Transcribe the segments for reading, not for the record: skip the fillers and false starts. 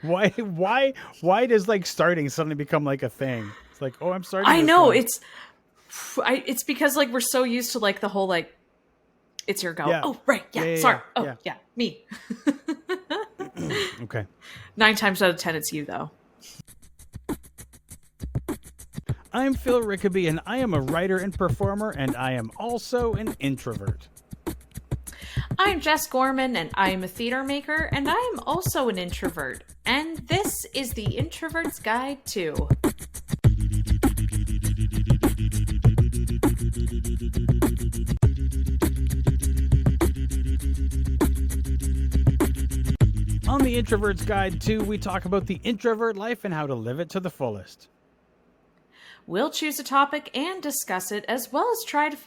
Why does like starting suddenly become like a thing? It's like, oh, I'm starting. I this know one. it's because like we're so used to like the whole like it's your go. Yeah. Oh, right. Yeah. Yeah, Sorry. yeah, Oh, yeah. Me. Okay. 9 times out of 10, it's you though. I'm Phil Rickaby, and I am a writer and performer, and I am also an introvert. I'm Jess Gorman, and I'm a theater maker, and I'm also an introvert. And this is the Introvert's Guide to. On the Introvert's Guide to, we talk about the introvert life and how to live it to the fullest. We'll choose a topic and discuss it, as well as try to.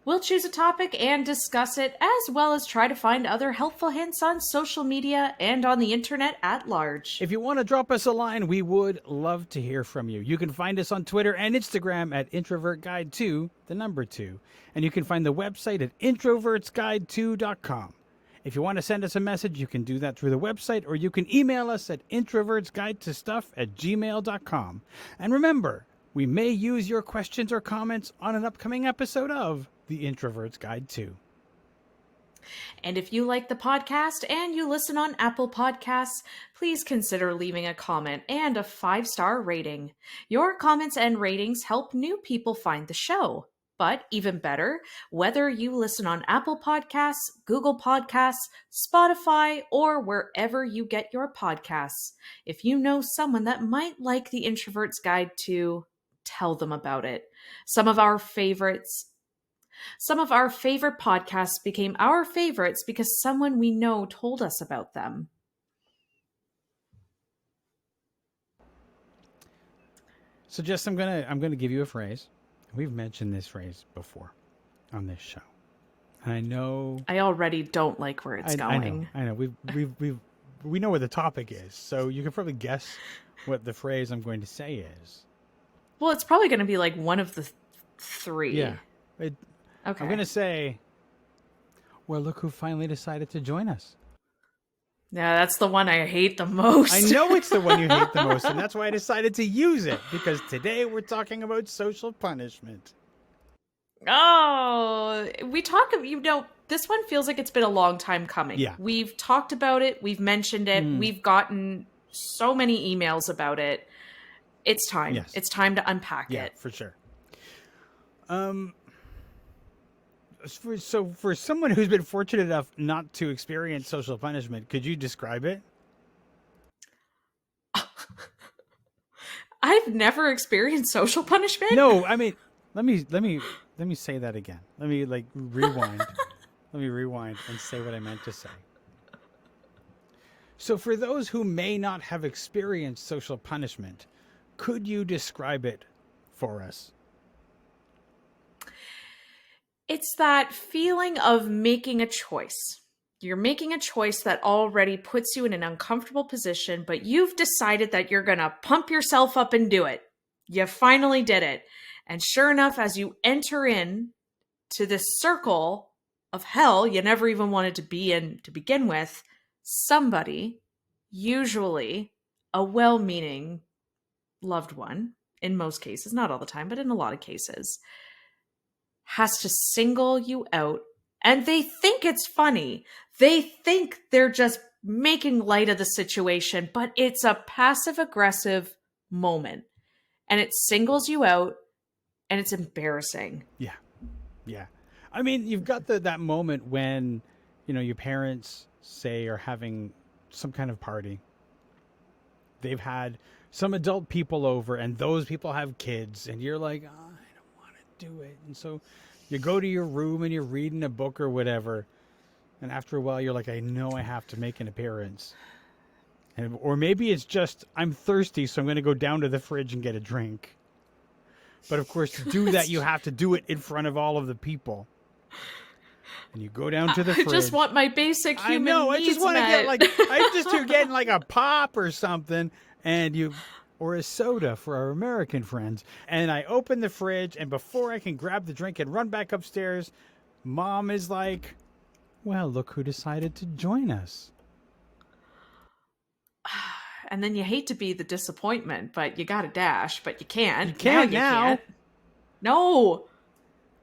We'll choose a topic and discuss it, as well as try to find other helpful hints on social media and on the internet at large. If you want to drop us a line, we would love to hear from you. You can find us on Twitter and Instagram at introvertguide2, the number 2. And you can find the website at introvertsguide2.com. If you want to send us a message, you can do that through the website, or you can email us at introvertsguidetostuff@gmail.com. And remember, we may use your questions or comments on an upcoming episode of The Introvert's Guide to. And if you like the podcast and you listen on Apple Podcasts, please consider leaving a comment and a 5-star rating. Your comments and ratings help new people find the show. But even better, whether you listen on Apple Podcasts, Google Podcasts, Spotify, or wherever you get your podcasts, if you know someone that might like the Introvert's Guide to, tell them about it. Some of our favorite podcasts became our favorites because someone we know told us about them. So Jess, I'm gonna give you a phrase. We've mentioned this phrase before on this show, and I know I already don't like where it's going. I know. We know where the topic is, so you can probably guess what the phrase I'm going to say is. Well, it's probably going to be like one of the 3. Yeah. Okay. I'm going to say, well, look who finally decided to join us. Yeah, that's the one I hate the most. I know it's the one you hate the most, and that's why I decided to use it, because today we're talking about social punishment. Oh, this one feels like it's been a long time coming. Yeah. We've talked about it. We've mentioned it. We've gotten so many emails about it. It's time. Yes. It's time to unpack Yeah, it. for sure. For someone who's been fortunate enough not to experience social punishment, could you describe it? I've never experienced social punishment. No, I mean, let me say that again. Let me rewind. Let me rewind and say what I meant to say. So for those who may not have experienced social punishment, could you describe it for us? It's that feeling of making a choice. You're making a choice that already puts you in an uncomfortable position, but you've decided that you're going to pump yourself up and do it. You finally did it. And sure enough, as you enter in to this circle of hell you never even wanted to be in to begin with, somebody, usually a well-meaning loved one, in most cases, not all the time, but in a lot of cases, has to single you out, and they think it's funny. They think they're just making light of the situation, but it's a passive-aggressive moment, and it singles you out, and it's embarrassing. Yeah. Yeah. I mean, you've got that moment when, your parents, say, are having some kind of party. They've had some adult people over, and those people have kids, and you're like, oh, I don't want to do it. And so you go to your room and you're reading a book or whatever, and after a while you're like, I know I have to make an appearance. Or maybe it's just, I'm thirsty, so I'm going to go down to the fridge and get a drink. But of course, to do that, you have to do it in front of all of the people. And you go down to the fridge. I just want my basic human needs I just want to get getting like a pop or something, or a soda for our American friends. And I open the fridge, and before I can grab the drink and run back upstairs, Mom is like, well, look who decided to join us. And then you hate to be the disappointment, but you got to dash, but you can't. You can't You now. can't. No.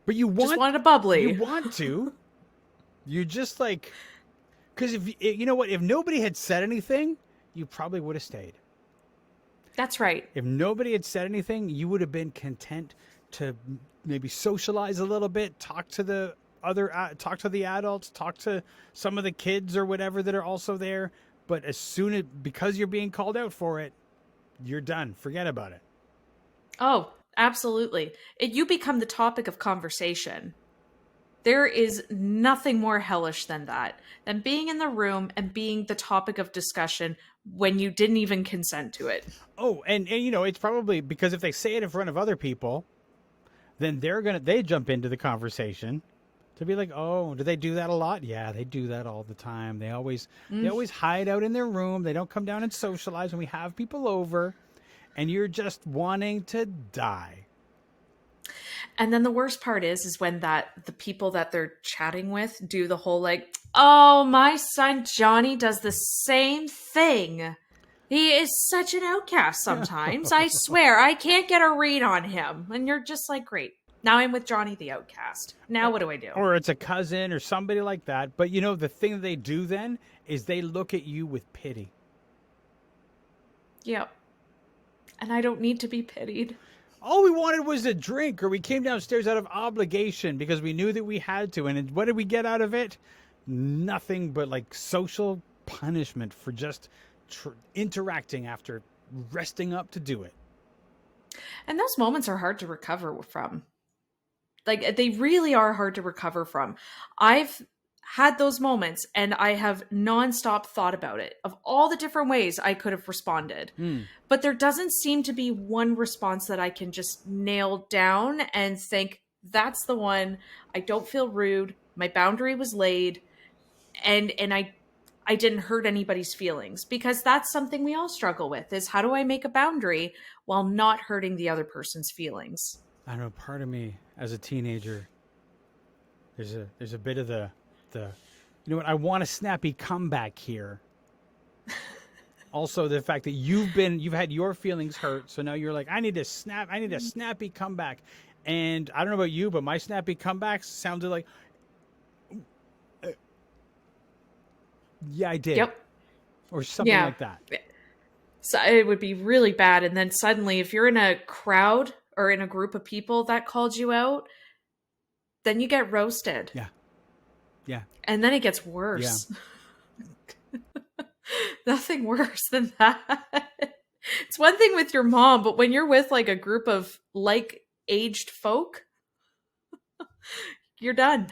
But you Just want wanted a bubbly. You want to. You're just like, because if you know what, if nobody had said anything, you probably would have stayed. That's right. If nobody had said anything, you would have been content to maybe socialize a little bit, talk to the adults, talk to some of the kids or whatever that are also there. But because you're being called out for it, you're done. Forget about it. Oh, absolutely. You become the topic of conversation. There is nothing more hellish than that, than being in the room and being the topic of discussion when you didn't even consent to it. Oh, and it's probably because if they say it in front of other people, then they jump into the conversation to be like, oh, do they do that a lot? Yeah, they do that all the time. They always hide out in their room. They don't come down and socialize when we have people over, and you're just wanting to die. And then the worst part is when the people that they're chatting with do the whole like, oh, my son Johnny does the same thing. He is such an outcast sometimes. I swear, I can't get a read on him. And you're just like, great. Now I'm with Johnny the outcast. Now what do I do? Or it's a cousin or somebody like that. But the thing that they do then is they look at you with pity. Yep. And I don't need to be pitied. All we wanted was a drink, or we came downstairs out of obligation because we knew that we had to. And what did we get out of it? Nothing but like social punishment for just interacting after resting up to do it. And those moments are hard to recover from. Like, they really are hard to recover from. I've had those moments and I have nonstop thought about it, of all the different ways I could have responded. But there doesn't seem to be one response that I can just nail down and think, that's the one. I don't feel rude. My boundary was laid. And I didn't hurt anybody's feelings, because that's something we all struggle with, is how do I make a boundary while not hurting the other person's feelings? I don't know, part of me as a teenager, there's a bit of the I want a snappy comeback here. Also, the fact that you've had your feelings hurt, so now you're like, I need a snappy comeback. And I don't know about you, but my snappy comebacks sounded like, yeah, I did. Yep. Or something like that. So it would be really bad. And then suddenly, if you're in a crowd or in a group of people that called you out, then you get roasted. Yeah. Yeah. And then it gets worse. Yeah. Nothing worse than that. It's one thing with your mom, but when you're with like a group of like-aged folk, you're done.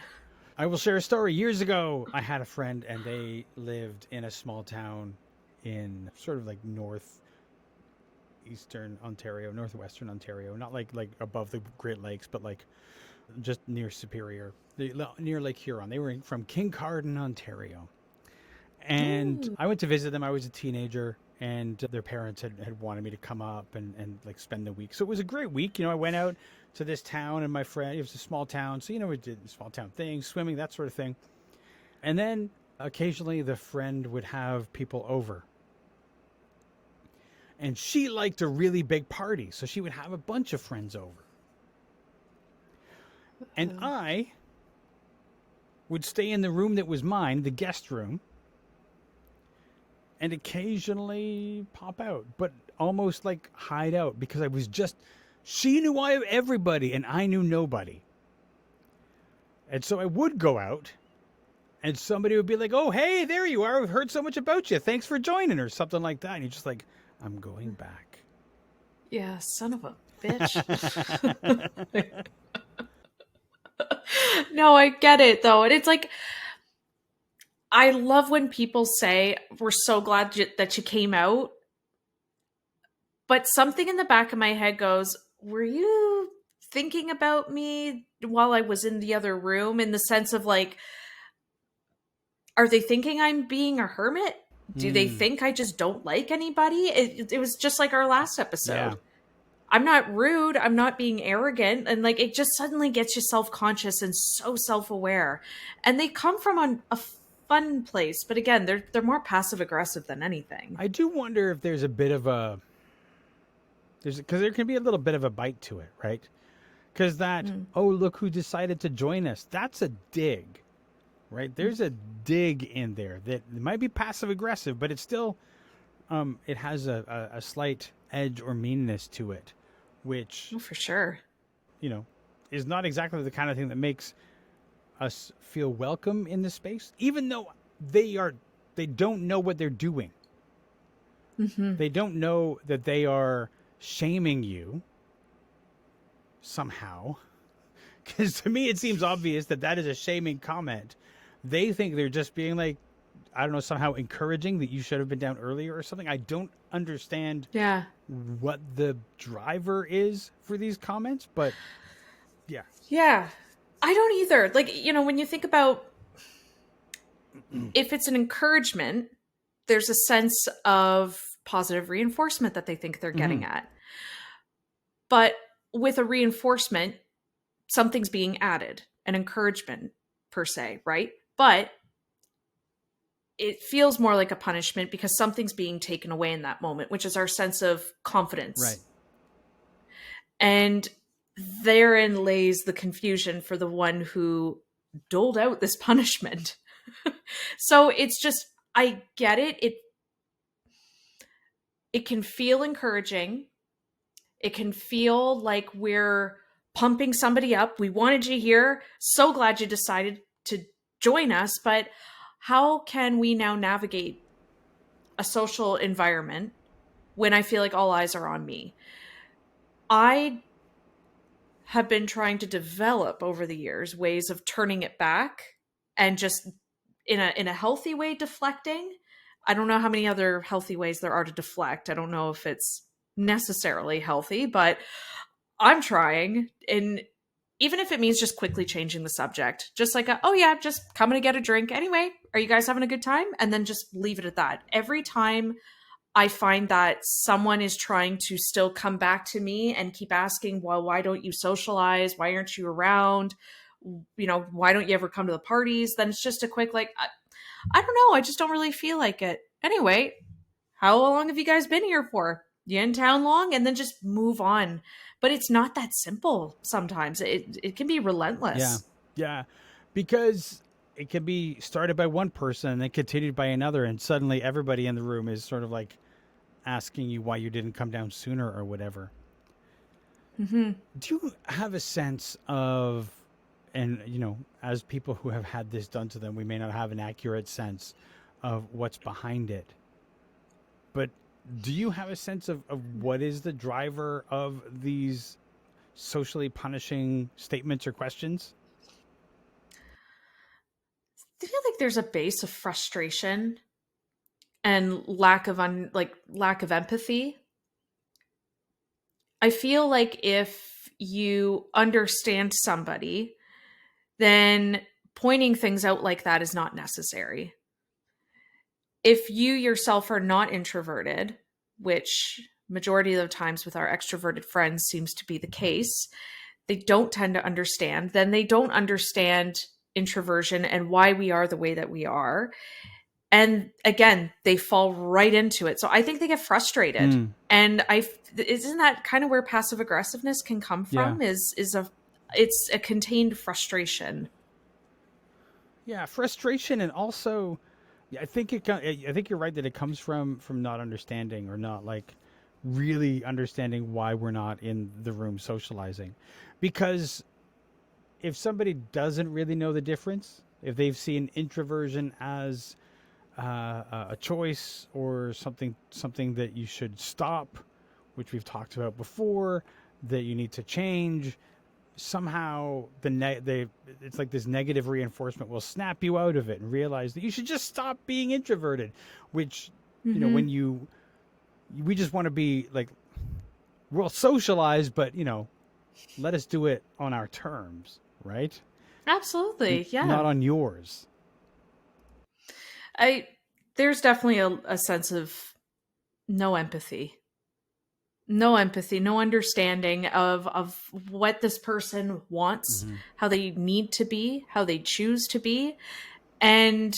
I will share a story. Years ago, I had a friend, and they lived in a small town in sort of like northwestern Ontario, not like above the Great Lakes, but like just near Superior, near Lake Huron. They were from Kincardine, Ontario. And I went to visit them. I was a teenager, and their parents had wanted me to come up and like spend the week. So it was a great week. I went out to this town, and my friend, it was a small town. So, we did small town things, swimming, that sort of thing. And then occasionally the friend would have people over. And she liked a really big party. So she would have a bunch of friends over. And I would stay in the room that was mine, the guest room, and occasionally pop out, but almost like hide out, because she knew everybody and I knew nobody. And so I would go out and somebody would be like, oh, hey, there you are. We've heard so much about you. Thanks for joining, or something like that. And you're just like, I'm going back. Yeah, son of a bitch. No, I get it though. And it's like, I love when people say, we're so glad that you came out. But something in the back of my head goes, were you thinking about me while I was in the other room? In the sense of like, are they thinking I'm being a hermit? Do they think I just don't like anybody? It was just like our last episode. Yeah. I'm not rude. I'm not being arrogant. And like, it just suddenly gets you self-conscious and so self-aware. And they come from a fun place. But again, they're more passive aggressive than anything. I do wonder if there's a bit of a because there can be a little bit of a bite to it, right? Because oh, look who decided to join us. That's a dig, right? There's a dig in there that might be passive aggressive, but it's still it has a slight edge or meanness to it, which Oh, for sure. is not exactly the kind of thing that makes us feel welcome in the space, even though they don't know what they're doing. They don't know that they are shaming you somehow, because to me it seems obvious that is a shaming comment. They think they're just being like, I don't know, somehow encouraging that you should have been down earlier or something. I don't understand what the driver is for these comments, but yeah, I don't either. Like, when you think about if it's an encouragement, there's a sense of positive reinforcement that they think they're getting at. But with a reinforcement, something's being added, an encouragement per se, right? But it feels more like a punishment because something's being taken away in that moment, which is our sense of confidence. Right. And therein lays the confusion for the one who doled out this punishment. So it's just, I get it. It can feel encouraging. It can feel like we're pumping somebody up. We wanted you here. So glad you decided to join us. But how can we now navigate a social environment when I feel like all eyes are on me? I have been trying to develop over the years ways of turning it back and just in a healthy way deflecting. I don't know how many other healthy ways there are to deflect. I don't know if it's necessarily healthy, but I'm trying. And even if it means just quickly changing the subject, just like, oh yeah, just coming to get a drink. Anyway, are you guys having a good time? And then just leave it at that. Every time I find that someone is trying to still come back to me and keep asking, well, why don't you socialize? Why aren't you around? Why don't you ever come to the parties? Then it's just a quick, like, I don't know. I just don't really feel like it. Anyway, how long have you guys been here for? You in town long? And then just move on. But it's not that simple sometimes. It can be relentless. Yeah. Because it can be started by one person and then continued by another, and suddenly everybody in the room is sort of like asking you why you didn't come down sooner or whatever. Do you have a sense of, and as people who have had this done to them, we may not have an accurate sense of what's behind it, but do you have a sense of what is the driver of these socially punishing statements or questions? I feel like there's a base of frustration and lack of empathy. I feel like if you understand somebody, then pointing things out like that is not necessary. If you yourself are not introverted, which majority of the times with our extroverted friends seems to be the case, they don't tend to understand, then they don't understand introversion and why we are the way that we are. And again, they fall right into it. So I think they get frustrated. And isn't that kind of where passive aggressiveness can come from? It's a contained frustration. Yeah, frustration, and also I think you're right that it comes from not understanding, or not like really understanding why we're not in the room socializing. Because if somebody doesn't really know the difference, if they've seen introversion as a choice or something that you should stop, which we've talked about before, that you need to change, somehow it's like this negative reinforcement will snap you out of it and realize that you should just stop being introverted, which when we just want to be like, we'll socialize, but let us do it on our terms, right? Absolutely. Yeah. Not on yours. There's definitely a sense of no empathy, no understanding of what this person wants, how they need to be, how they choose to be. And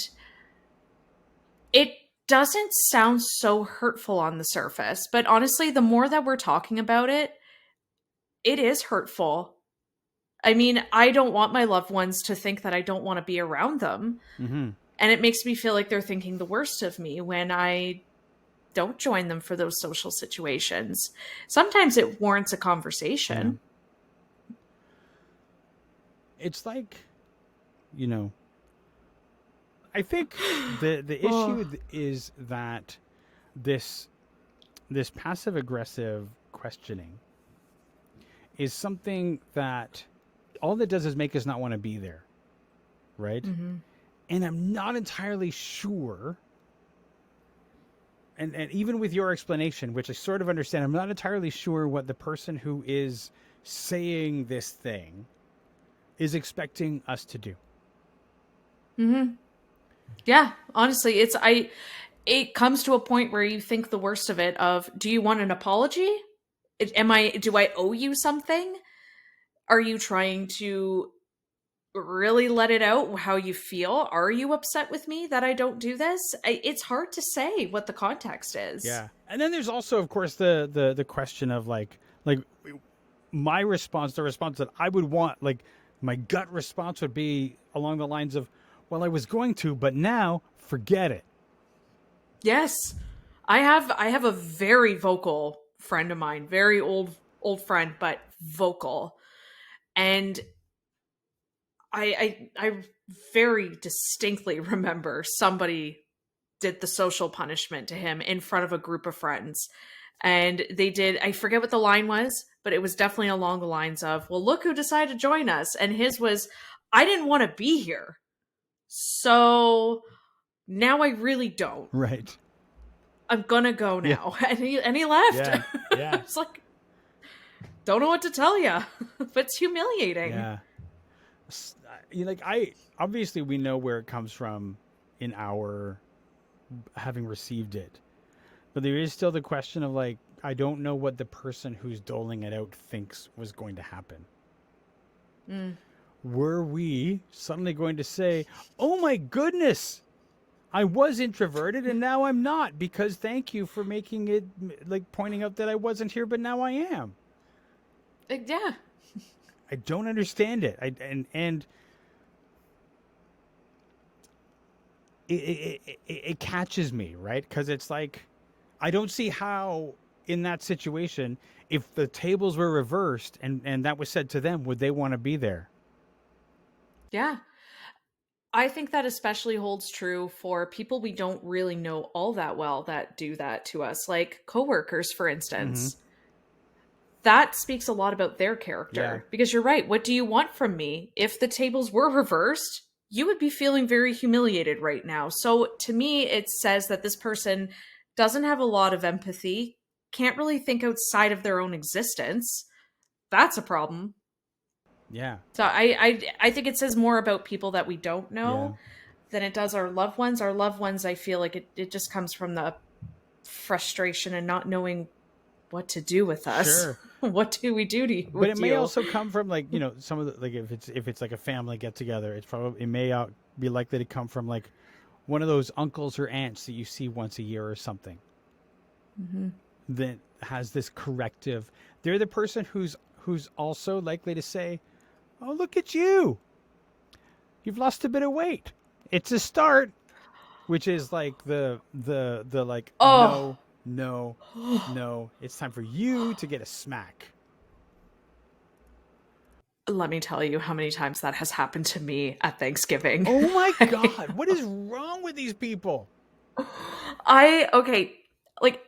It doesn't sound so hurtful on the surface, but honestly, the more that we're talking about it, it is hurtful. I mean, I don't want my loved ones to think that I don't want to be around them. Mm-hmm. And it makes me feel like they're thinking the worst of me when I don't join them for those social situations. Sometimes it warrants a Yeah. conversation. It's like, you know, I think the Oh. issue is that this this passive aggressive questioning is something that all it does is make us not want to be there, right? Mm-hmm. And I'm not entirely sure. And even with your explanation, which I sort of understand, I'm not entirely sure what the person who is saying this thing is expecting us to do. Mm-hmm. Yeah, honestly, it comes to a point where you think the worst of it of, do you want an apology? Do I owe you something? Are you trying to really let it out how you feel? Are you upset with me that I don't do this? It's hard to say what the context is. Yeah. And then there's also, of course, the question of like my response, the response that I would want, like my gut response would be along the lines of, well, I was going to, but now forget it. Yes. I have a very vocal friend of mine, very old friend, but vocal. And I very distinctly remember somebody did the social punishment to him in front of a group of friends. And they did, I forget what the line was, but it was definitely along the lines of, well, look who decided to join us. And his was, I didn't want to be here. So now I really don't. Right. I'm gonna go Yeah. now. And he left. Yeah. Yeah. It's like, don't know what to tell you. But it's humiliating. Yeah. Like I obviously we know where it comes from in our having received it. But there is still the question of like I don't know what the person who's doling it out thinks was going to happen. Mm. Were we suddenly going to say, "Oh my goodness, I was introverted and now I'm not because thank you for making it like pointing out that I wasn't here but now I am." Yeah. I don't understand it. And it catches me, right? Cuz it's like I don't see how in that situation if the tables were reversed and that was said to them, would they want to be there? Yeah. I think that especially holds true for people we don't really know all that well that do that to us, like coworkers, for Mm-hmm. instance. That speaks a lot about their Yeah. character because you're right. What do you want from me? If the tables were reversed, you would be feeling very humiliated right now. So to me, it says that this person doesn't have a lot of empathy, can't really think outside of their own existence. That's a problem. Yeah. So I think it says more about people that we don't Yeah. know than it does our loved ones. Our loved ones, I feel like it just comes from the frustration and not knowing what to do with us. Sure. What do we do But it with may you? also come from like some of the like if it's like a family get together, it's probably it may be likely to come from like one of those uncles or aunts that you see once a year or something Mm-hmm. that has this corrective. They're the person who's also likely to say, "Oh, look at you! You've lost a bit of weight. It's a start." Which is like the like Oh, no no no. It's time for you to get a smack. let me tell you how many times that has happened to me at Thanksgiving. Oh my god! What is wrong with these people? Okay, like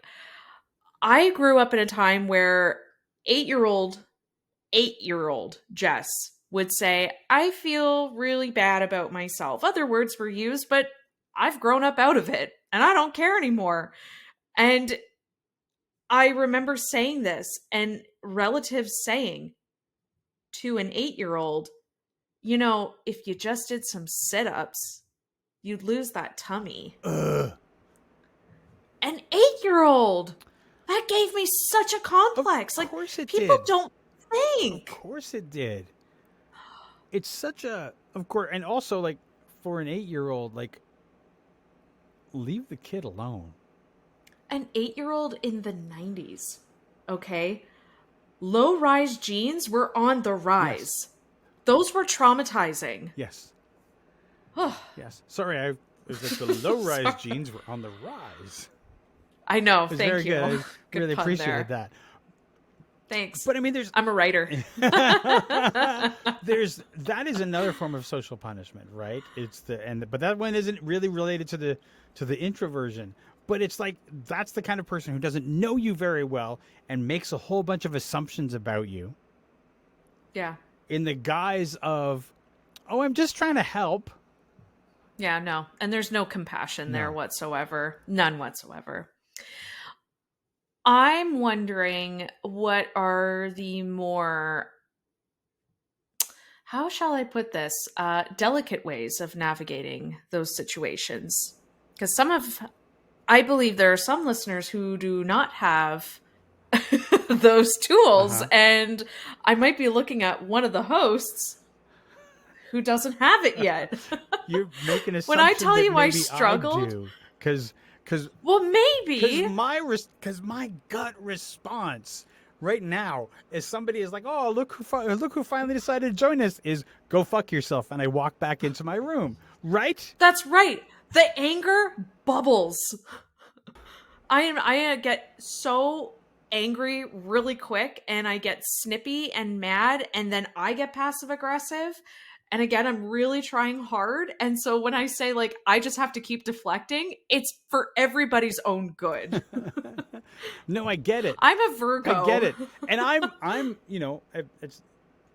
I grew up in a time where 8-year old Jess would say, I feel really bad about myself. Other words were used, but I've grown up out of it and I don't care anymore. And I remember saying this and relatives saying to an 8-year old, if you just did some sit ups, you'd lose that tummy. Ugh. An 8-year old! That gave me such a Of complex. Like, course it people did. don't Of think. course it did. It's such a of course, and also like for an 8-year old, leave the kid alone. An 8-year-old in the 90s, okay? Low-rise jeans were on the rise. Yes. Those were traumatizing. Yes. Yes. Sorry, it was like the low-rise Sorry. jeans were on the rise. I know. It was Thank very you. good. I Good really pun appreciated there. that. Thanks. But I mean, there's I'm a writer. that is another form of social punishment, right? But that one isn't really related to the introversion. But it's like that's the kind of person who doesn't know you very well and makes a whole bunch of assumptions about you Yeah. in the guise of, oh, I'm just trying to help. Yeah, no. And there's no compassion there No. whatsoever. None whatsoever. I'm wondering what are the more, how shall I put this, delicate ways of navigating those situations? Because I believe there are some listeners who do not have those tools, Uh-huh. and I might be looking at one of the hosts who doesn't have it yet. You're making an When I assumption tell that you I maybe I struggled, do, because well, maybe. my gut response right now is somebody is like, oh, look who finally decided to join us, is go fuck yourself, and I walk back into my room, right? That's right. The anger bubbles. I get so angry really quick, and I get snippy and mad, and then I get passive aggressive. And again, I'm really trying hard. And so when I say like I just have to keep deflecting, it's for everybody's own good. No, I get it. I'm a I get Virgo. it. And I'm it's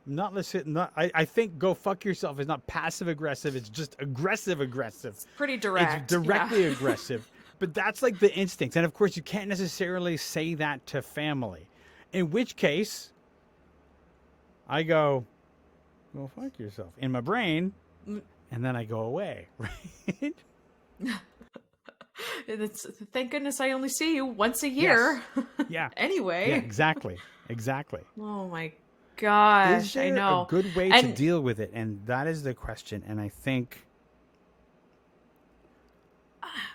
not listen. Not I think go fuck yourself is not passive aggressive. It's just aggressive. It's pretty It's direct. directly Yeah. aggressive. But that's like the instinct. And of course, you can't necessarily say that to family. In which case, I go fuck yourself in my brain, and then I go away, right? Thank goodness I only see you once a year. Yes. Yeah. Anyway. Yeah, exactly. Exactly. Oh my Is gosh, I there know. a good way to And deal with it? And that is the question. And I think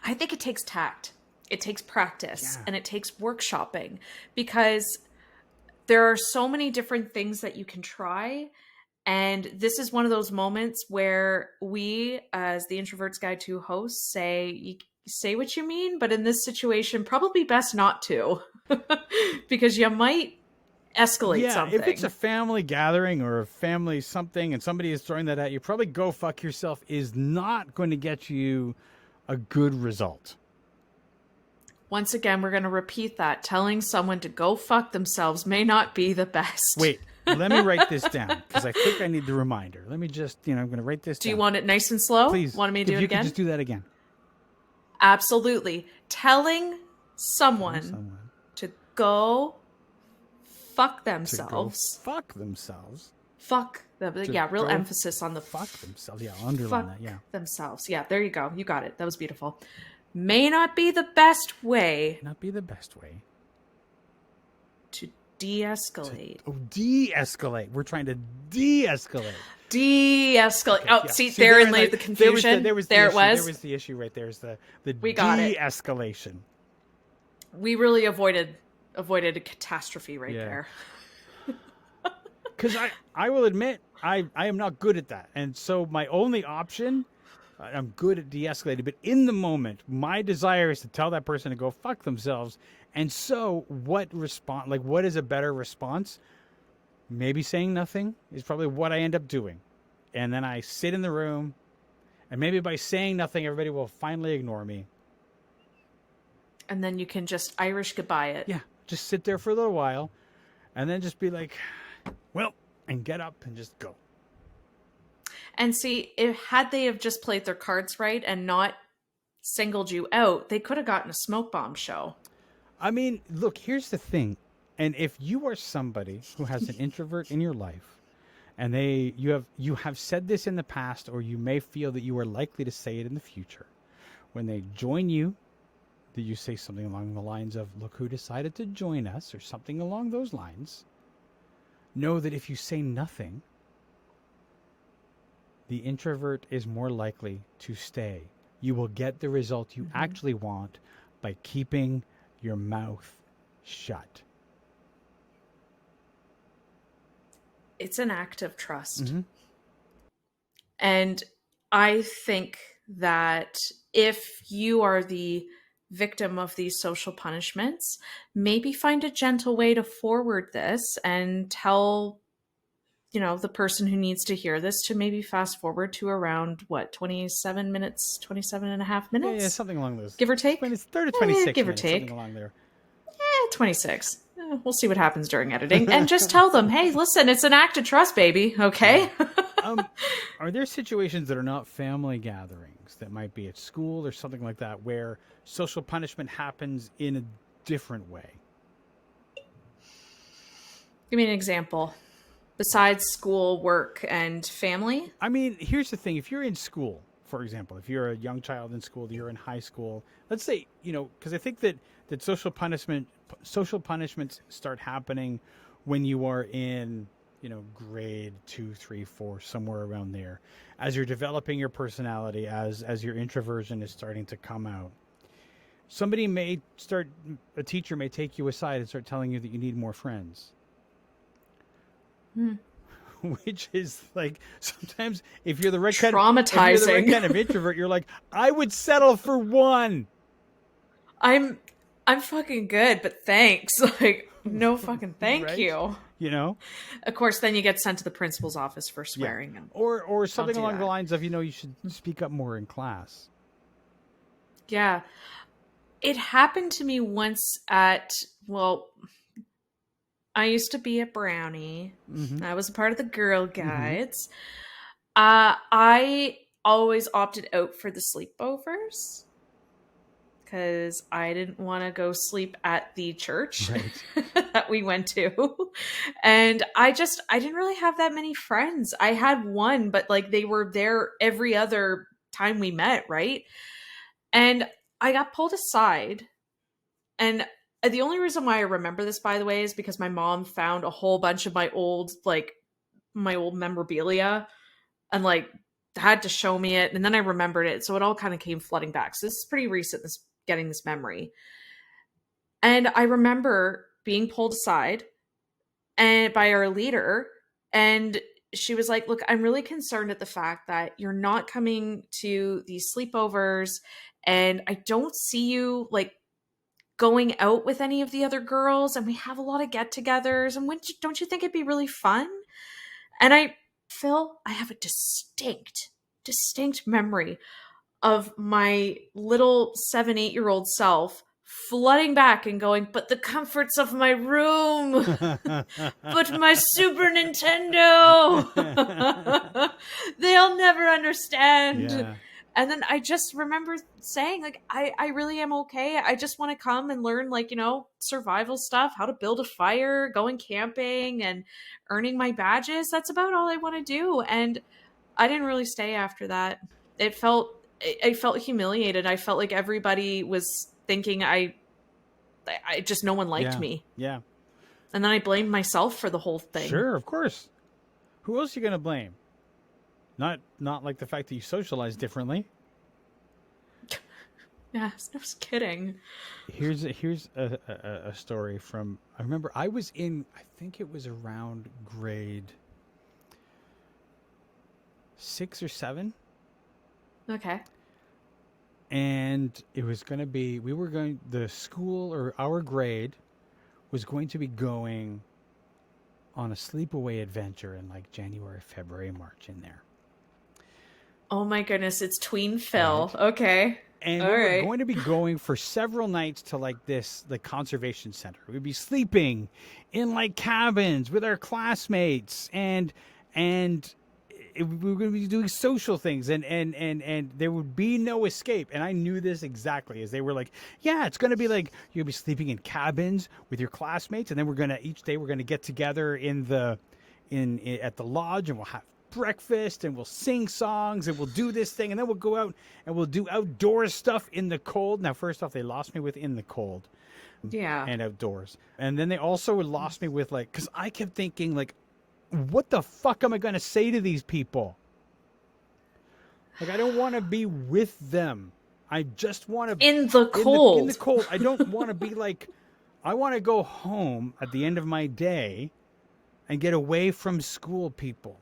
it takes tact. It takes practice Yeah. and it takes workshopping, because there are so many different things that you can try. And this is one of those moments where we, as the Introverts Guide to hosts, you say what you mean, but in this situation, probably best not to, because you might escalate Yeah, if it's a something. family gathering or a family something and somebody is throwing that at you, probably go fuck yourself is not going to get you a good result. Once again, we're going to repeat that. Telling someone to go fuck themselves may not be the best. Wait, let me write this down because I think I need the reminder. Let me just, I'm going to write this Do down. you want it nice and slow? Please. Want me to do if it you again? could just do that again. Absolutely. Telling someone to go fuck themselves. Fuck themselves. Fuck them. Yeah, real go emphasis on the Fuck themselves. Yeah, I'll underline that. Yeah. themselves. Yeah, there you go. You got it. That was beautiful. May not be the best way Not be the best way. to de-escalate. De-escalate. We're trying to de-escalate. De-escalate. Okay, Oh, yeah. see, therein lay the confusion. There was There it was. There was the issue right there. Is the We got it. de-escalation. We really avoided a catastrophe right there. Because I will admit, I am not good at that. And so my only option, I'm good at de-escalating, but in the moment, my desire is to tell that person to go fuck themselves. And so what is a better response? Maybe saying nothing is probably what I end up doing. And then I sit in the room, and maybe by saying nothing, everybody will finally ignore me. And then you can just Irish goodbye it. Yeah, just sit there for a little while, and then just be like, well, and get up and just go. And see, had they have just played their cards right and not singled you out, they could have gotten a smoke bomb show. I mean, look, here's the thing. And if you are somebody who has an introvert in your life, and you have said this in the past, or you may feel that you are likely to say it in the future, when they join you, that you say something along the lines of, look who decided to join us, or something along those lines, know that if you say nothing, the introvert is more likely to stay. you will get the result you actually want by keeping your mouth shut. It's an act of trust. Mm-hmm. And I think that if you are the victim of these social punishments, maybe find a gentle way to forward this and tell, the person who needs to hear this to maybe fast forward to around 27 minutes, 27 and a half Yeah, minutes, something along those. give or take. It's 30 to 26 Give or minutes, something take. along there. 26. We'll see what happens during editing. And just tell them, hey, listen, it's an act of trust, baby. Okay? Are there situations that are not family gatherings that might be at school or something like that where social punishment happens in a different way? Give me an example. Besides school, work, and family? I mean, here's the thing. If you're in school, for example, if you're a young child in school, you're in high school, let's say, because I think that social punishments start happening when you are in, grade 2, 3, 4, somewhere around there, as you're developing your personality, as your introversion is starting to come out. A teacher may take you aside and start telling you that you need more friends. Which is like, sometimes if you're the right kind of introvert, you're like, I would settle for one. I'm fucking good, but thanks. Like, no fucking thank Right? you. Of course, then you get sent to the principal's office for swearing. Yeah. Or something along the lines of, you should speak up more in class. Yeah. It happened to me once I used to be a brownie. Mm-hmm. I was a part of the Girl Guides. I always opted out for the sleepovers because I didn't want to go sleep at the church that we went to. And I didn't really have that many friends. I had one, but like they were there every other time we met, right? And I got pulled aside. And the only reason why I remember this, by the way, is because my mom found a whole bunch of my old memorabilia and like had to show me it. And then I remembered it. So it all kind of came flooding back. So this is pretty recent, getting this memory. And I remember being pulled aside and by our leader, and she was like, look, I'm really concerned at the fact that you're not coming to these sleepovers, and I don't see you like going out with any of the other girls, and we have a lot of get-togethers, and don't you think it'd be really fun? And Phil, I have a distinct memory of my little 7-8-year-old self flooding back and going, but the comforts of my room, but my Super Nintendo, they'll never understand. Yeah. And then I just remember saying, like, I really am okay. I just want to come and learn, like, survival stuff, how to build a fire, going camping, and earning my badges. That's about all I want to do. And I didn't really stay after that. I felt humiliated. I felt like everybody was thinking I just, no one liked me. Yeah. And then I blamed myself for the whole thing. Sure, of course. Who else are you going to blame? Not like the fact that you socialize differently. Yeah, I was kidding. Here's a story from, I remember I was in, I think it was around grade 6 or 7. Okay. And it was going to be, the school or our grade was going to be going on a sleepaway adventure in like January, February, March in there. Oh my goodness, it's tween Phil. Right. Okay. And we were going to be going for several nights to like the conservation center. We'd be sleeping in like cabins with our classmates, and we were going to be doing social things, and there would be no escape. And I knew this exactly, as they were like, yeah, it's going to be like you'll be sleeping in cabins with your classmates, and then each day we're going to get together at the lodge, and we'll have breakfast, and we'll sing songs, and we'll do this thing, and then we'll go out and we'll do outdoor stuff in the cold. Now, first off, they lost me with in the cold, and outdoors, and then they also lost me with like, because I kept thinking like, what the fuck am I going to say to these people? Like, I don't want to be with them. I just want to In the in the cold. cold. I don't want to be like, I want to go home at the end of my day and get away from school people.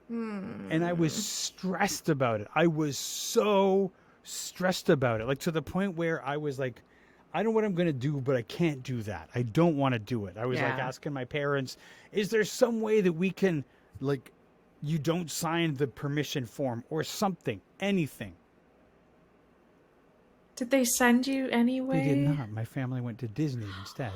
And I was stressed about it. I was so stressed about it. Like, to the point where I was like, I know what I'm going to do, but I can't do that. I don't want to do it. I was like Yeah. asking my parents, is there some way that we can, like, you don't sign the permission form or something, anything? Did they send you They did anyway? not. My family went to Disney instead.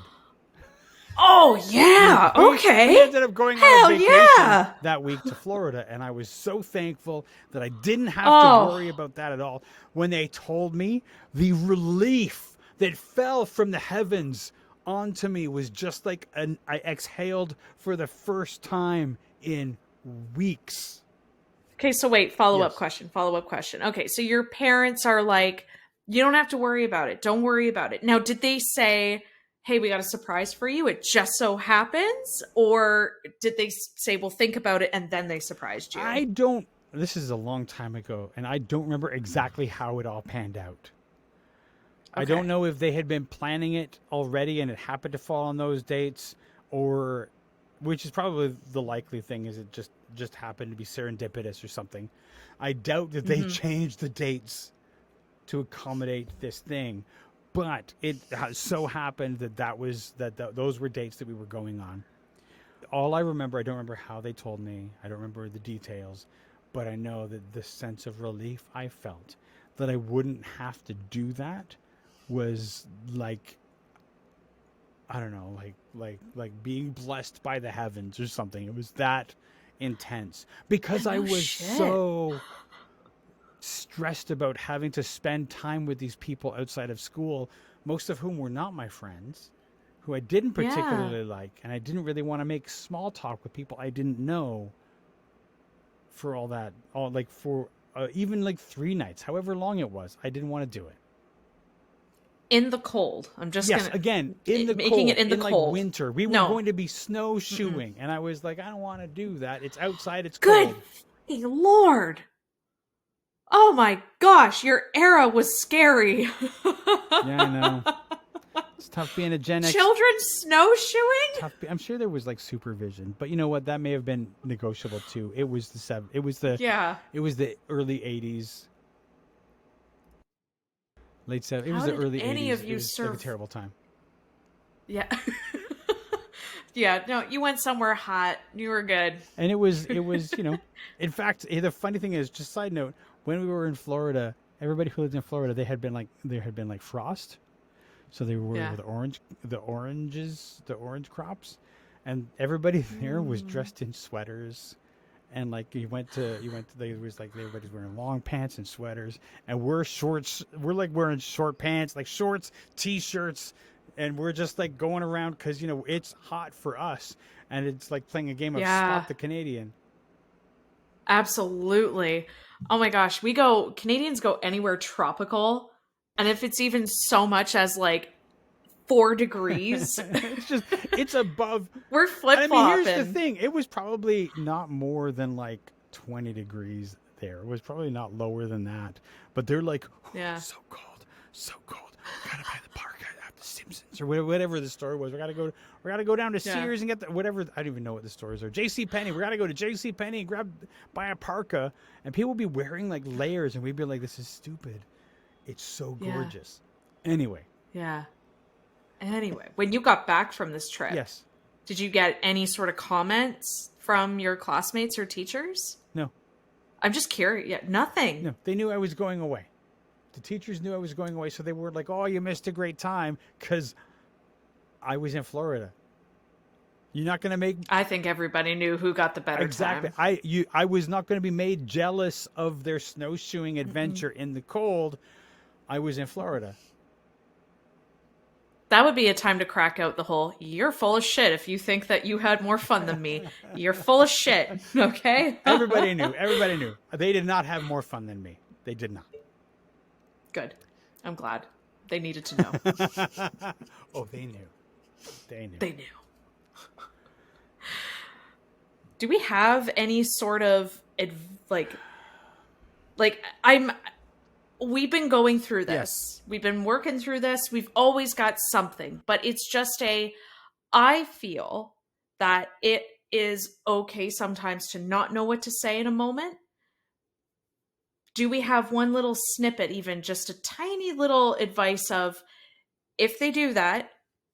Oh, yeah. We Okay. ended up going on a Hell vacation yeah. that week to Florida, and I was so thankful that I didn't have to Oh, worry about that at all. When they told me, the relief that fell from the heavens onto me was just like I exhaled for the first time in weeks. okay. So wait, follow up Yes. question. Follow up question. Okay. So your parents are like, you don't have to worry about it. Don't worry about it. Now, did they say, hey, we got a surprise for you? It just so happens? Or did they say, well, think about it and then they surprised you? I don't, this is a long time ago, and I don't remember exactly how it all panned out. I Okay. don't know if they had been planning it already and it happened to fall on those dates, or, which is probably the likely thing, is it just happened to be serendipitous or something. I doubt that they changed the dates to accommodate this thing, but it so happened that those were dates that we were going on. All I remember, I don't remember how they told me, I don't remember the details, but I know that the sense of relief I felt that I wouldn't have to do that was like, I don't know, like being blessed by the heavens or something. It was that intense because I No was shit. so stressed about having to spend time with these people outside of school, most of whom were not my friends, who I didn't particularly like, and I didn't really want to make small talk with people I didn't know for all that, all like for even like 3 nights, however long it was. I didn't want to do it. In the cold. I'm just Yes, gonna again, in the making cold, it in the like cold. winter. We were No. going to be snowshoeing, and I was like, I don't want to do that. It's outside, it's Good cold. fucking Lord. Oh my gosh, your era was scary. Yeah, I know. It's tough being a Gen X. Children snowshoeing? Tough. I'm sure there was like supervision, but you know what? That may have been negotiable too. It was It was Yeah. It was the early '80s, late '70s. It was How the did early any '80s. of It you was like a serve? terrible time. Yeah. Yeah, no, you went somewhere hot. You were good. And in fact, the funny thing is, just side note, when we were in Florida, everybody who lived in Florida, there had been like frost. So they were Yeah. the orange crops, and everybody there was dressed in sweaters, and like there was like everybody's wearing long pants and sweaters, and we're like wearing short pants, like shorts, t-shirts, and we're just like going around because it's hot for us, and it's like playing a game of Yeah, Spot the Canadian. absolutely. Oh my gosh, Canadians go anywhere tropical, and if it's even so much as like 4 degrees, It's above. we're I mean, here's the flip-flopping. thing. It was probably not more than like 20 degrees there. It was probably not lower than that. But they're like, "Oh, Yeah. so cold, so cold. We gotta buy the park at the Simpsons or whatever the store was. We gotta go down to Yeah. Sears and get whatever. I don't even know what the stores are. J.C. Penney. We gotta go to J.C. Penney and buy a parka. And people would be wearing like layers, and we'd be like, this is stupid. It's so Yeah. gorgeous. Anyway, Yeah. Anyway, when you got back from this trip, yes, did you get any sort of comments from your classmates or teachers? no. I'm just curious. Yeah, nothing. No, they knew I was going away. The teachers knew I was going away, so they weren't like, "Oh, you missed a great time," because I was in Florida. You're not going to make I think everybody knew who got the better exactly. time. I was not going to be made jealous of their snowshoeing adventure in the cold. I was in Florida. That would be a time to crack out the whole, you're full of shit if you think that you had more fun than me. You're full of shit, okay? Everybody knew. Everybody knew. They did not have more fun than me. They did not. Good. I'm glad. They needed to know. Oh, they knew. They knew. They knew. Do we have any sort of Like, we've been going through this. Yes. We've been working through this. We've always got something, but it's just I feel that it is okay sometimes to not know what to say in a moment. Do we have one little snippet, even just a tiny little advice of, if they do that,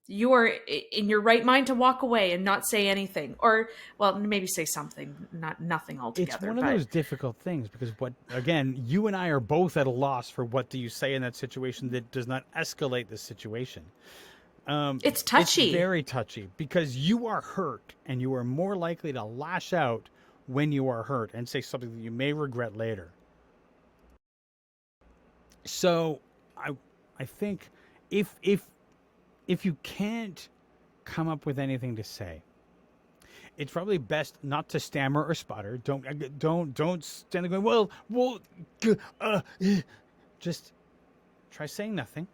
you are in your right mind to walk away and not say anything, or, well, maybe say something, nothing It's altogether. one of But those difficult things because again, you and I are both at a loss for what do you say in that situation that does not escalate the situation. it's touchy. It's very touchy because you are hurt and you are more likely to lash out when you are hurt and say something that you may regret later. So I think if you can't come up with anything to say, it's probably best not to stammer or sputter. Don't stand there going, well, just try saying nothing.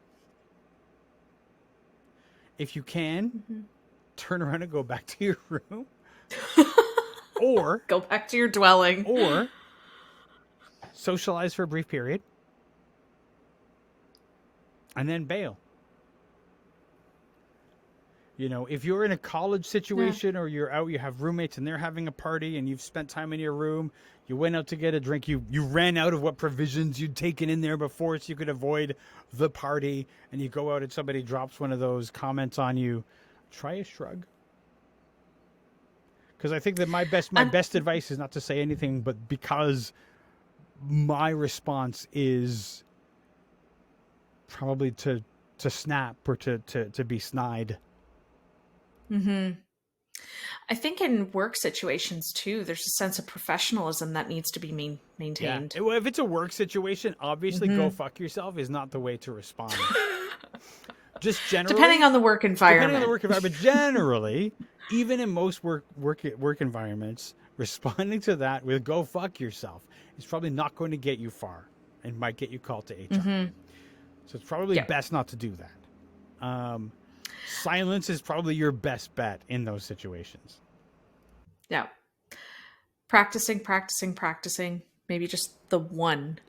If you can, turn around and go back to your room. Or go back to your dwelling. Or socialize for a brief period. And then bail. You know, if you're in a college situation or you're out, you have roommates and they're having a party and you've spent time in your room, you went out to get a drink, you ran out of what provisions you'd taken in there before so you could avoid the party, and you go out and somebody drops one of those comments on you, try a shrug. Because I think that my best advice is not to say anything, but because my response is probably to snap or to be snide. I think in work situations too, there's a sense of professionalism that needs to be maintained. Yeah. Well, if it's a work situation, obviously go fuck yourself is not the way to respond. Just generally, depending on the work environment. Generally, even in most work environments, responding to that with "go fuck yourself" is probably not going to get you far and might get you called to HR. So it's probably best not to do that. Silence is probably your best bet in those situations. Yeah. Practicing. Maybe just the one.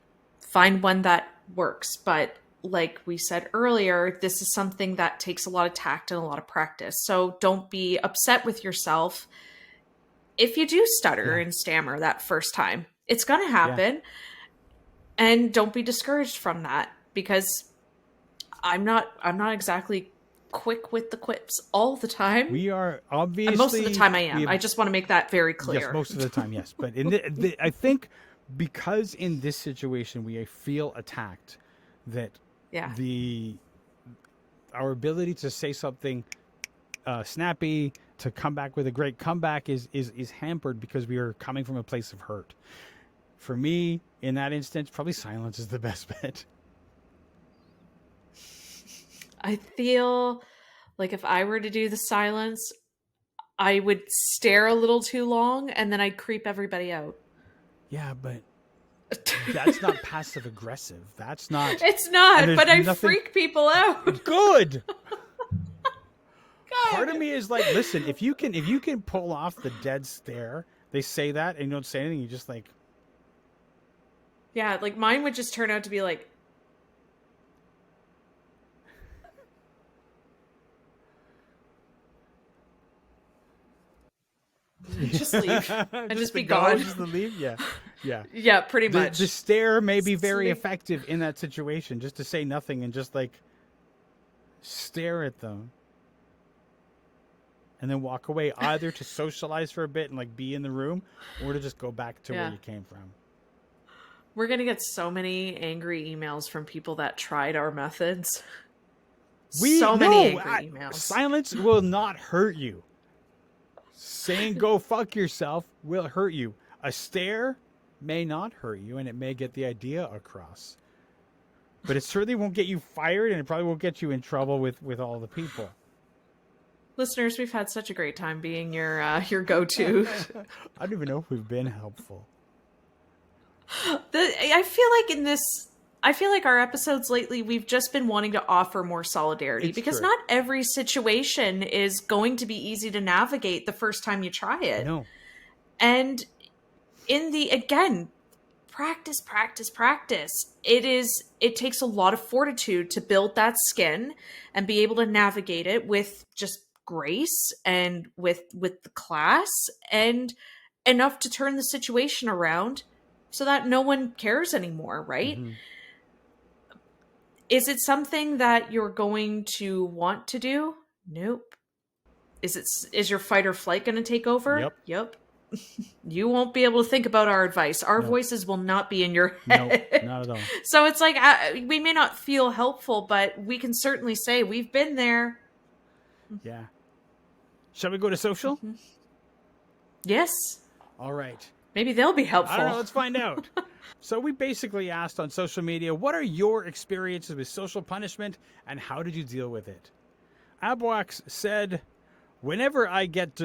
Find one that works. But like we said earlier, this is something that takes a lot of tact and a lot of practice. So don't be upset with yourself if you do stutter and stammer that first time. It's going to happen. Yeah. And don't be discouraged from that, because I'm not exactly quick with the quips all the time. We are obviously... And most of the time I am. I just want to make that very clear. Yes, most of the time, yes. But I think because in this situation we feel attacked, that our ability to say something snappy, to come back with a great comeback is hampered because we are coming from a place of hurt. For me, in that instance, probably silence is the best bet. I feel like if I were to do the silence, I would stare a little too long and then I'd creep everybody out. Yeah, but that's not passive aggressive. That's not. It's not, but I freak people out. Good. Part of me is like, listen, if you can pull off the dead stare, they say that and you don't say anything, you just like. Yeah, like mine would just turn out to be like. Just leave and just be gone. Just leave, yeah. Yeah, pretty much. The stare may be very effective in that situation, just to say nothing and just like stare at them, and then walk away, either to socialize for a bit and like be in the room, or to just go back to where you came from. We're gonna get so many angry emails from people that tried our methods. Many angry emails. Silence will not hurt you. Saying "go fuck yourself" will hurt you. A stare may not hurt you, and it may get the idea across. But it certainly won't get you fired, and it probably won't get you in trouble with all the people. Listeners, we've had such a great time being your go-to. I don't even know if we've been helpful. I feel like our episodes lately, we've just been wanting to offer more solidarity, because not every situation is going to be easy to navigate the first time you try it. No. And again, practice, practice, practice. It takes a lot of fortitude to build that skin and be able to navigate it with just grace and with the class and enough to turn the situation around so that no one cares anymore, right? Mm-hmm. Is it something that you're going to want to do? Nope. Is your fight or flight going to take over? Yep. Yep. You won't be able to think about our advice. Our Nope. voices will not be in your Nope. head. Not at all. So it's like we may not feel helpful, but we can certainly say we've been there. Yeah. Shall we go to social? Mm-hmm. Yes. All right. Maybe they'll be helpful. I don't know. Let's find out. So we basically asked on social media, what are your experiences with social punishment and how did you deal with it? Abwax said, whenever I get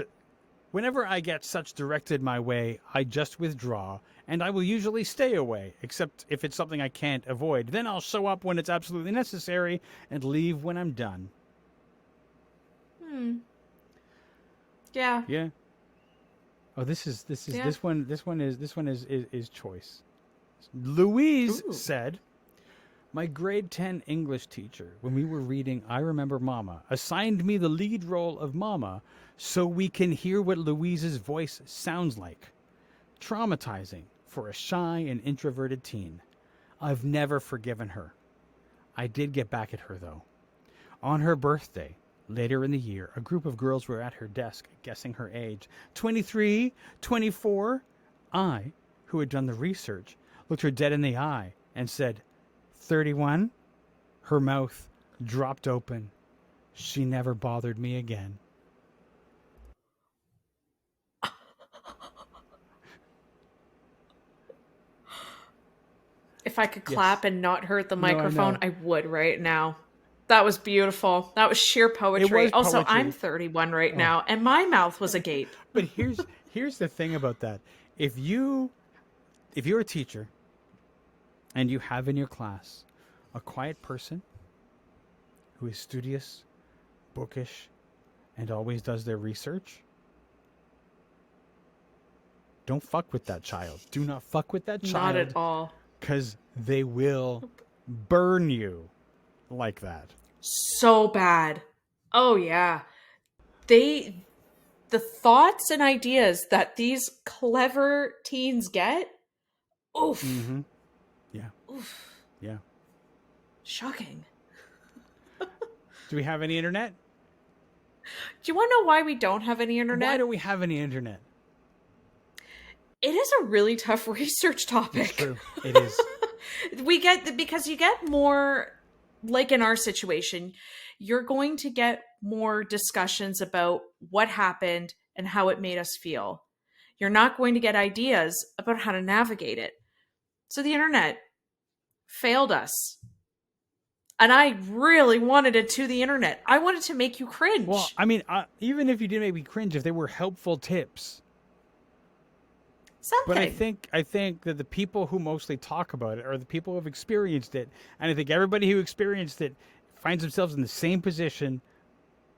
such directed my way, I just withdraw, and I will usually stay away, except if it's something I can't avoid. Then I'll show up when it's absolutely necessary and leave when I'm done. Yeah. Yeah. Oh, this one is choice. Louise said, my grade 10 English teacher, when we were reading I Remember Mama, assigned me the lead role of Mama so we can hear what Louise's voice sounds like. Traumatizing for a shy and introverted teen. I've never forgiven her. I did get back at her, though. On her birthday, later in the year, a group of girls were at her desk guessing her age. 23, 24. I, who had done the research, looked her dead in the eye and said, 31? Her mouth dropped open. She never bothered me again. If I could clap and not hurt the microphone, know. I would right now. That was beautiful. That was sheer poetry. It was also, poetry. I'm 31 right now, and my mouth was agape. But here's the thing about that. If you're a teacher and you have in your class a quiet person who is studious, bookish, and always does their research, don't fuck with that child. Do not fuck with that child. Not at all. Because they will burn you like that. So bad. Oh, yeah. The thoughts and ideas that these clever teens get, oof. Mm-hmm. Yeah. Oof. Yeah. Shocking. Do we have any internet? Do you want to know why we don't have any internet? Why don't we have any internet? It is a really tough research topic. It's true. It is. Because you get more, like in our situation, you're going to get more discussions about what happened and how it made us feel. You're not going to get ideas about how to navigate it. So the internet failed us. And I really wanted it to the internet. I wanted to make you cringe. Well, I mean, even if you didn't make me cringe, if they were helpful tips. Something. But I think that the people who mostly talk about it are the people who have experienced it. And I think everybody who experienced it finds themselves in the same position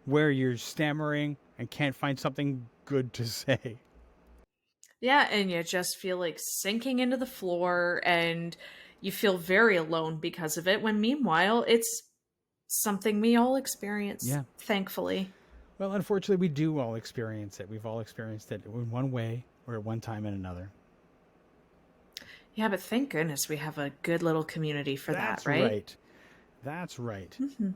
where you're stammering and can't find something good to say. Yeah, and you just feel like sinking into the floor and you feel very alone because of it, when meanwhile, it's something we all experience, thankfully. Well, unfortunately, we do all experience it. We've all experienced it in one way or at one time and another. Yeah, but thank goodness we have a good little community for that, right? That's right. That's right. Mm-hmm.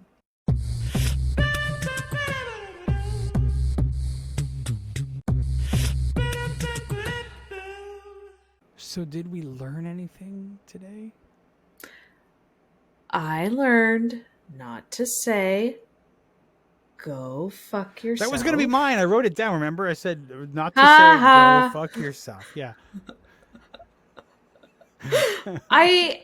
So did we learn anything today? I learned not to say, go fuck yourself. That was going to be mine. I wrote it down, remember? I said not to say, go fuck yourself. Yeah. I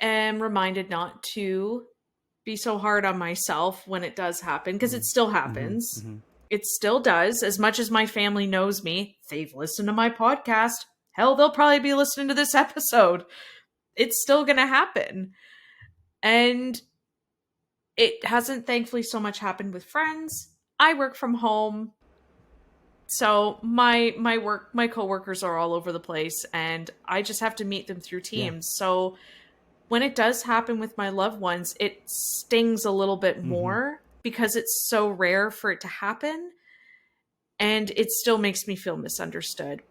am reminded not to be so hard on myself when it does happen, because it still happens. Mm-hmm. It still does. As much as my family knows me, they've listened to my podcast. Hell, they'll probably be listening to this episode. It's still going to happen. And it hasn't, thankfully, so much happened with friends. I work from home. So my coworkers are all over the place, and I just have to meet them through teams. So when it does happen with my loved ones, it stings a little bit more because it's so rare for it to happen, and it still makes me feel misunderstood.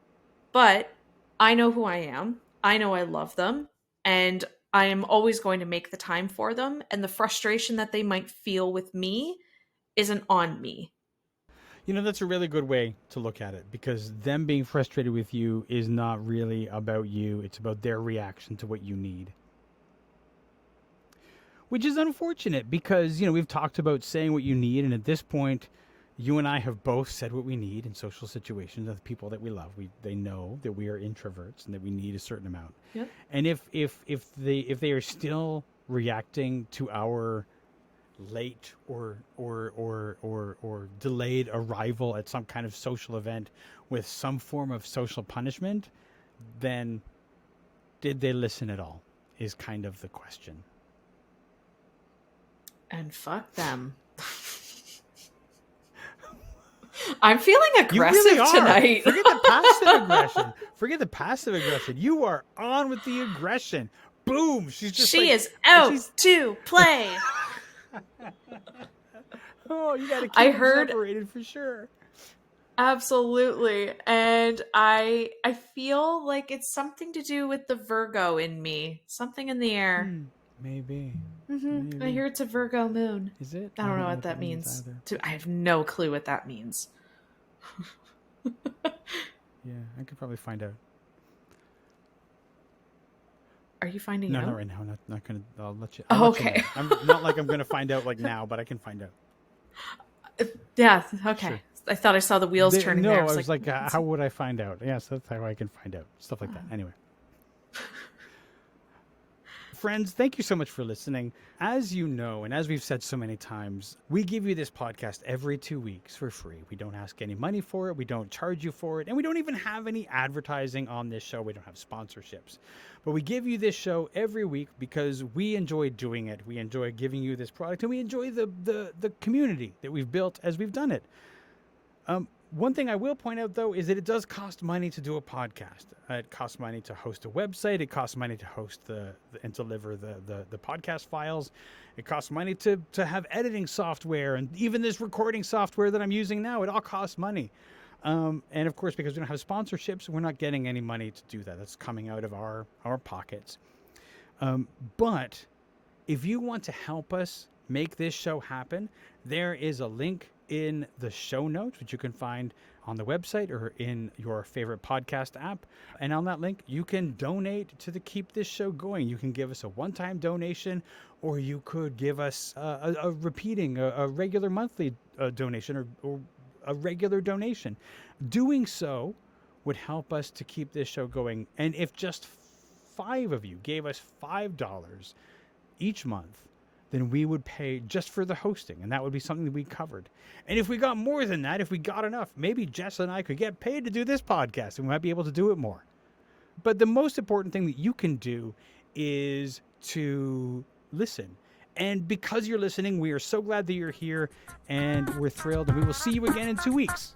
But I know who I am. I know I love them, and I am always going to make the time for them, and the frustration that they might feel with me isn't on me. That's a really good way to look at it, because them being frustrated with you is not really about you. It's about their reaction to what you need. Which is unfortunate because, we've talked about saying what you need. And at this point, you and I have both said what we need in social situations of the people that we love. They know that we are introverts and that we need a certain amount. Yep. And if they are still reacting to our late or delayed arrival at some kind of social event with some form of social punishment, then did they listen at all is kind of the question. And fuck them. I'm feeling aggressive You really are. tonight. Forget the passive aggression. Forget the passive aggression. You are on with the aggression. Boom. She is out to play. Oh, you got to keep them separated for sure. Absolutely. And I feel like it's something to do with the Virgo in me. Something in the air. Maybe. Maybe. I hear it's a Virgo moon. Is it? I don't know what that means. I have no clue what that means. Yeah, I could probably find out. Are you finding out? No, not right now. Not gonna. I'll let you. Okay. I'm not like I'm gonna find out like now, but I can find out. Yeah. Okay. Sure. I thought I saw the wheels turning. No, there. I was like, how would I find out? Yes, that's how I can find out. Stuff like that. Anyway. Friends, thank you so much for listening. As you know, and as we've said so many times, we give you this podcast every 2 weeks for free. We don't ask any money for it. We don't charge you for it. And we don't even have any advertising on this show. We don't have sponsorships. But we give you this show every week because we enjoy doing it. We enjoy giving you this product. And we enjoy the community that we've built as we've done it. One thing I will point out, though, is that it does cost money to do a podcast. It costs money to host a website. It costs money to host and deliver the podcast files. It costs money to have editing software, and even this recording software that I'm using now. It all costs money. And of course, because we don't have sponsorships, we're not getting any money to do that. That's coming out of our pockets. But if you want to help us make this show happen, there is a link in the show notes, which you can find on the website or in your favorite podcast app. And on that link, you can donate to keep this show going. You can give us a one-time donation, or you could give us a regular monthly donation or a regular donation. Doing so would help us to keep this show going. And if just 5 of you gave us $5 each month, then we would pay just for the hosting, and that would be something that we covered. And if we got more than that, if we got enough, maybe Jess and I could get paid to do this podcast, and we might be able to do it more. But the most important thing that you can do is to listen. And because you're listening, we are so glad that you're here, and we're thrilled, and we will see you again in 2 weeks.